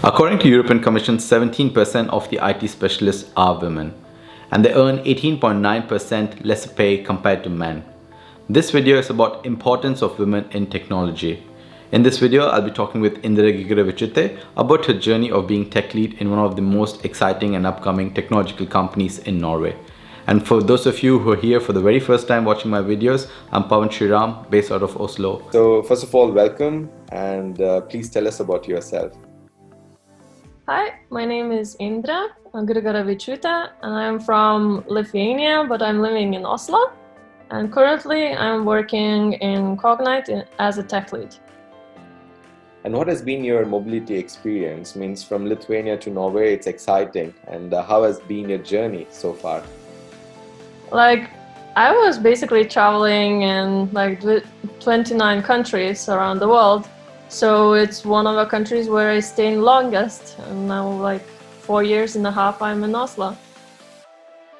According to European Commission, 17% of the IT specialists are women, and they earn 18.9% less pay compared to men. This video is about importance of women in technology. In this video, I'll be talking with Indre Grigaraviciute about her journey of being tech lead in one of the most exciting and upcoming technological companies in Norway. And for those of you who are here for the very first time watching my videos, I'm Pavan Sriram, based out of Oslo. So first of all, welcome, and please tell us about yourself. Hi, my name is Indre Grigaraviciute, and I'm from Lithuania, but I'm living in Oslo. And currently, I'm working in Cognite as a tech lead. And what has been your mobility experience? Means from Lithuania to Norway, it's exciting. And how has been your journey so far? I was basically traveling in 29 countries around the world. So it's one of the countries where I stayed longest. And now 4.5 years I'm in Oslo.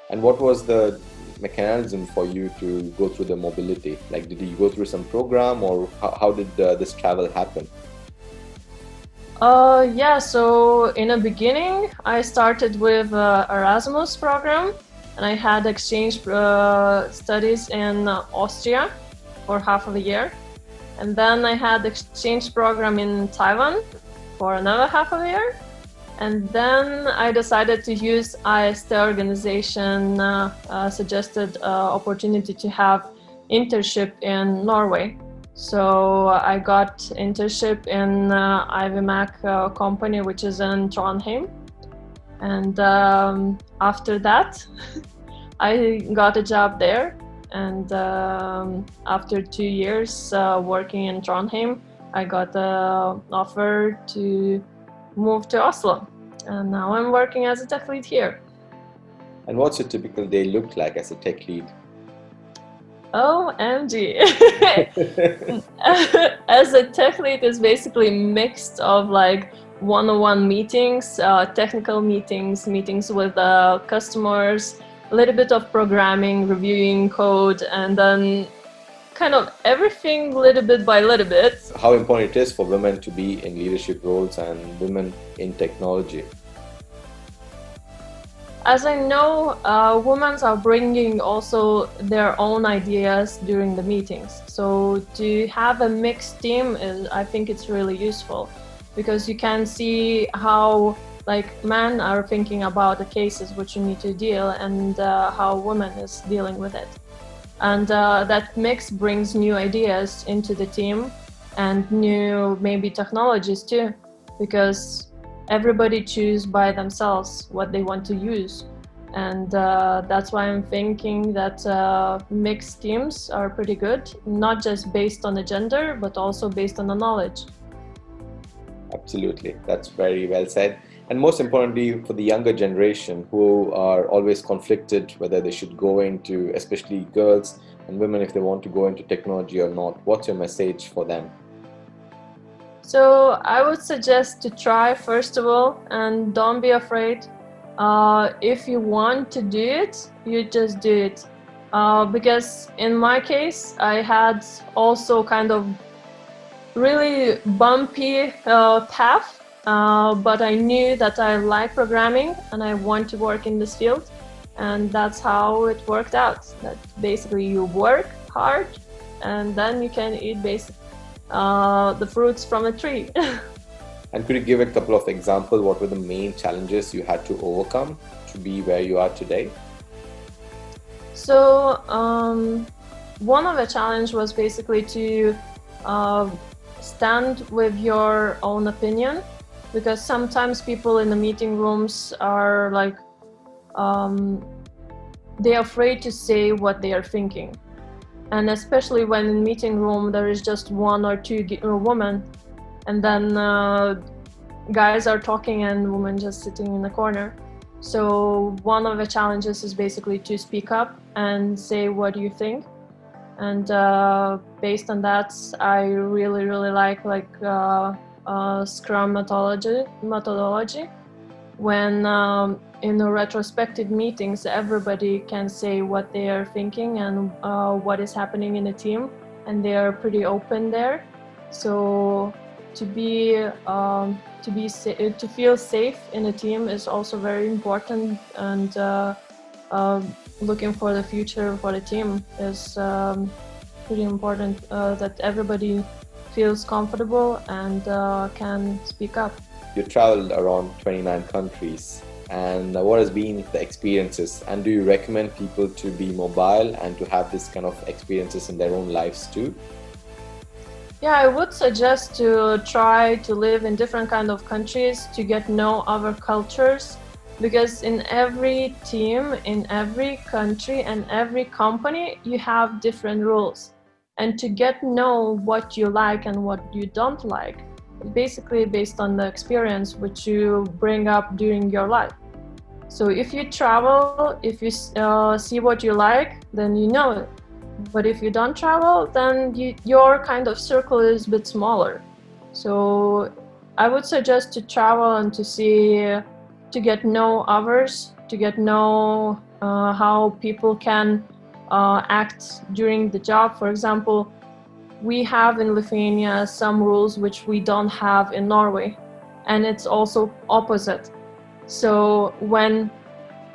And what was the mechanism for you to go through the mobility? Did you go through some program, or how did this travel happen? Yeah, so in the beginning, I started with Erasmus program, and I had exchange studies in Austria for half of a year. And then I had exchange program in Taiwan for another half of a year. And then I decided to use IAESTE organization suggested opportunity to have internship in Norway. So I got internship in IAESTE company, which is in Trondheim. And after that, I got a job there. And after 2 years working in Trondheim, I got the offer to move to Oslo. And now I'm working as a tech lead here. And what's your typical day look like as a tech lead? OMG. As a tech lead is basically mixed of one-on-one meetings, technical meetings, meetings with customers, a little bit of programming, reviewing code, and then kind of everything little bit by little bit. How important it is for women to be in leadership roles and women in technology? As I know, women are bringing also their own ideas during the meetings. So to have a mixed team, I think it's really useful, because you can see how men are thinking about the cases which you need to deal, and how women is dealing with it. And that mix brings new ideas into the team and new maybe technologies too, because everybody choose by themselves what they want to use. And that's why I'm thinking that mixed teams are pretty good, not just based on the gender, but also based on the knowledge. Absolutely, that's very well said. And most importantly, for the younger generation who are always conflicted whether they should go into, especially girls and women, if they want to go into technology or not, what's your message for them? So I would suggest to try first of all, and don't be afraid. If you want to do it, you just do it. Because in my case, I had also kind of really bumpy path. But I knew that I like programming and I want to work in this field, and that's how it worked out. That basically you work hard and then you can eat the fruits from a tree. And could you give a couple of examples? What were the main challenges you had to overcome to be where you are today? So one of the challenge was basically to stand with your own opinion. Because sometimes people in the meeting rooms are they're afraid to say what they are thinking. And especially when in meeting room there is just one or two women, and then guys are talking and women just sitting in the corner. So one of the challenges is basically to speak up and say what you think. And based on that, I really like Scrum methodology, when in the retrospective meetings everybody can say what they are thinking and what is happening in the team, and they are pretty open there. So to feel safe in a team is also very important, and looking for the future for the team is pretty important, that everybody feels comfortable and can speak up. You traveled around 29 countries, and what has been the experiences, and do you recommend people to be mobile and to have this kind of experiences in their own lives too? Yeah, I would suggest to try to live in different kind of countries to get to know other cultures, because in every team, in every country and every company, you have different rules. And to get to know what you like and what you don't like, basically based on the experience which you bring up during your life. So if you travel, if you see what you like, then you know it. But if you don't travel, then your kind of circle is a bit smaller. So I would suggest to travel and to see, to get to know others, to get to know how people can act during the job. For example, we have in Lithuania some rules which we don't have in Norway, and it's also opposite. So when,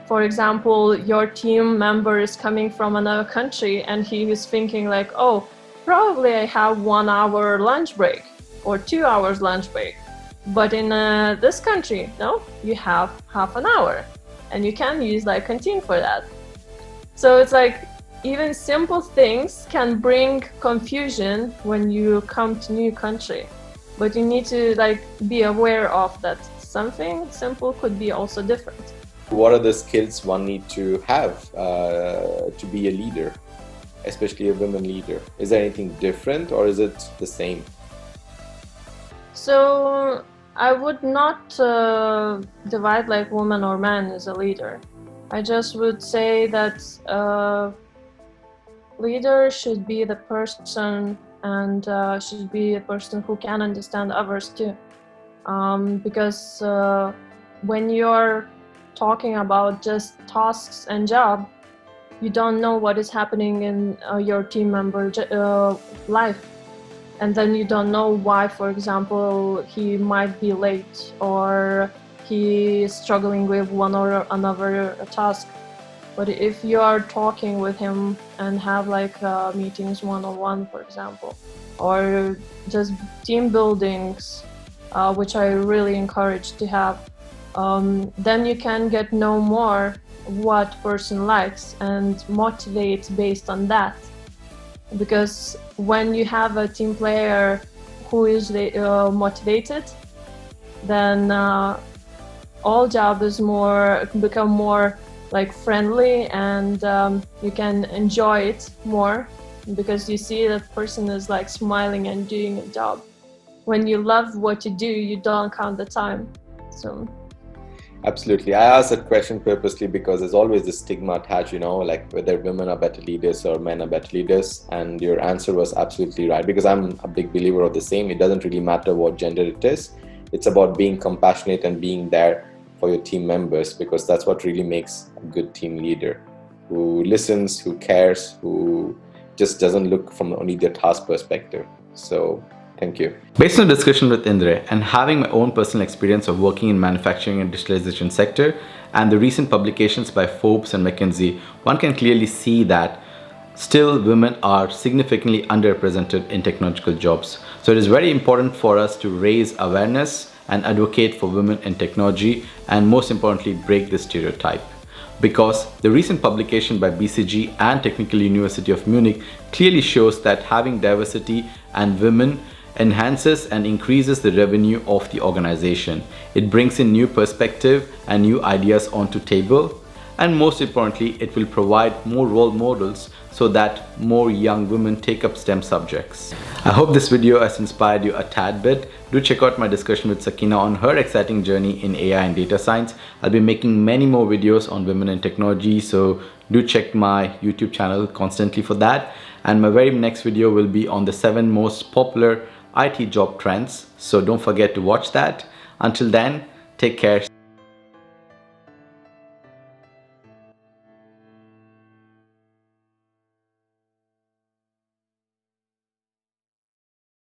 for example, your team member is coming from another country and he is thinking like, oh, probably I have 1 hour lunch break or 2 hours lunch break. But in this country, no, you have half an hour and you can use like canteen for that. So it's like even simple things can bring confusion when you come to new country. But you need to like be aware of that something simple could be also different. What are the skills one need to have to be a leader, especially a women leader? Is there anything different or is it the same? So I would not divide like woman or man as a leader. I just would say that leader should be the person, and should be a person who can understand others too. Because when you're talking about just tasks and job, you don't know what is happening in your team member life. And then you don't know why, for example, he might be late or he is struggling with one or another task. But if you are talking with him and have like meetings one-on-one, for example, or just team buildings, which I really encourage to have, then you can get know more what person likes and motivate based on that. Because when you have a team player who is motivated, then all job is become more like friendly, and you can enjoy it more because you see that person is like smiling and doing a job. When you love what you do, you don't count the time. So absolutely. I asked that question purposely because there's always this stigma attached, like whether women are better leaders or men are better leaders. And your answer was absolutely right, because I'm a big believer of the same. It doesn't really matter what gender it is. It's about being compassionate and being there for your team members, because that's what really makes a good team leader, who listens, who cares, who just doesn't look from only their task perspective. So thank you. Based on discussion with Indre and having my own personal experience of working in manufacturing and digitalization sector and the recent publications by Forbes and McKinsey, one can clearly see that still women are significantly underrepresented in technological jobs. So it is very important for us to raise awareness and advocate for women in technology, and most importantly break this stereotype. Because the recent publication by BCG and Technical University of Munich clearly shows that having diversity and women enhances and increases the revenue of the organization. It brings in new perspective and new ideas onto table, and most importantly, it will provide more role models so that more young women take up STEM subjects. I hope this video has inspired you a tad bit. Do check out my discussion with Sakina on her exciting journey in AI and data science. I'll be making many more videos on women in technology, so do check my YouTube channel constantly for that. And my very next video will be on the 7 most popular IT job trends, so don't forget to watch that. Until then, take care.